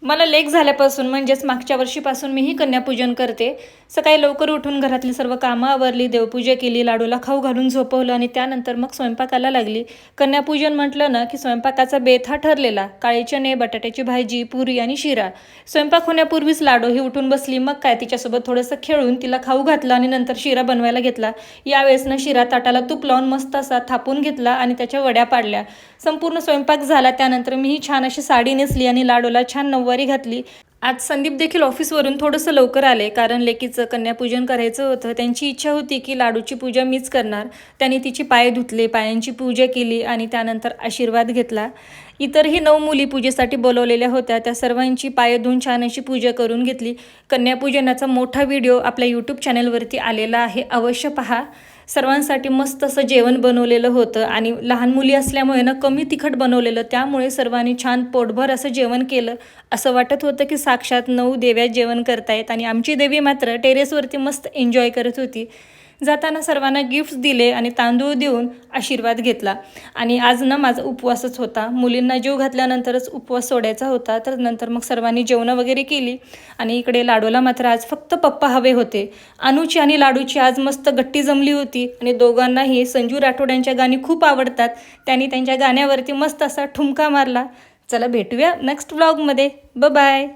मला लेक झाल्यापासून म्हणजेच मागच्या वर्षीपासून मीही कन्यापूजन करते। सकाळी लवकर उठून घरातली सर्व कामं आवरली, देवपूजा केली, लाडूला खाऊ घालून झोपवलं आणि त्यानंतर मग स्वयंपाकाला लागली। कन्यापूजन म्हटलं ना की स्वयंपाकाचा बेत हा ठरलेला, काळे चणे, बटाट्याची भाजी, पुरी आणि शिरा। स्वयंपाक होण्यापूर्वीच लाडू ही उठून बसली, मग काय तिच्यासोबत थोडंसं खेळून तिला खाऊ घातलं आणि नंतर शिरा बनवायला घेतला। यावेळेस ना शिरा ताटाला तूप लावून मस्त असा थापून घेतला आणि त्याच्या वड्या पाडल्या। संपूर्ण स्वयंपाक झाला, त्यानंतर मीही छान अशी साडी नेसली आणि लाडूला छान नऊवारी घातली। आज संदीप देखील ऑफिसवरून थोडंसं लवकर आले, कारण लेकीचं कन्यापूजन करायचं होतं। त्यांची इच्छा होती की लाडूची पूजा मीच करणार। त्यांनी तिची पाय धुतले, पायांची पूजा केली आणि त्यानंतर आशीर्वाद घेतला। इतरही 9 मुली पूजेसाठी बोलवलेल्या होत्या, त्या सर्वांची पाय धुवून छान अशी पूजा करून घेतली। कन्यापूजनाचा मोठा व्हिडिओ आपल्या यूट्यूब चॅनलवरती आलेला आहे, अवश्य पहा। सर्वांसाठी मस्त असं जेवण बनवलेलं होतं आणि लहान मुली असल्यामुळे ना कमी तिखट बनवलेलं, त्यामुळे सर्वांनी छान पोटभर असं जेवण केलं। असं वाटत होतं की साक्षात 9 देव्या जेवण करतायत आणि आमची देवी मात्र टेरेसवरती मस्त एन्जॉय करत होती। जाताना सर्वांना गिफ्ट्स दिले आणि तांदूळ देऊन आशीर्वाद घेतला। आणि आज ना माझा उपवासच होता, मुलींना जेव घातल्यानंतरच उपवास सोडायचा होता। तर नंतर मग सर्वांनी जेवणं वगैरे केली आणि इकडे लाडूला मात्र आज फक्त पप्पा हवे होते। अनुची आणि लाडूची आज मस्त गट्टी जमली होती आणि दोघांनाही संजू राठोडांच्या गाणी खूप आवडतात, त्यांनी त्यांच्या गाण्यावरती मस्त असा ठुमका मारला। चला भेटूया नेक्स्ट व्लॉगमध्ये, बाय बाय।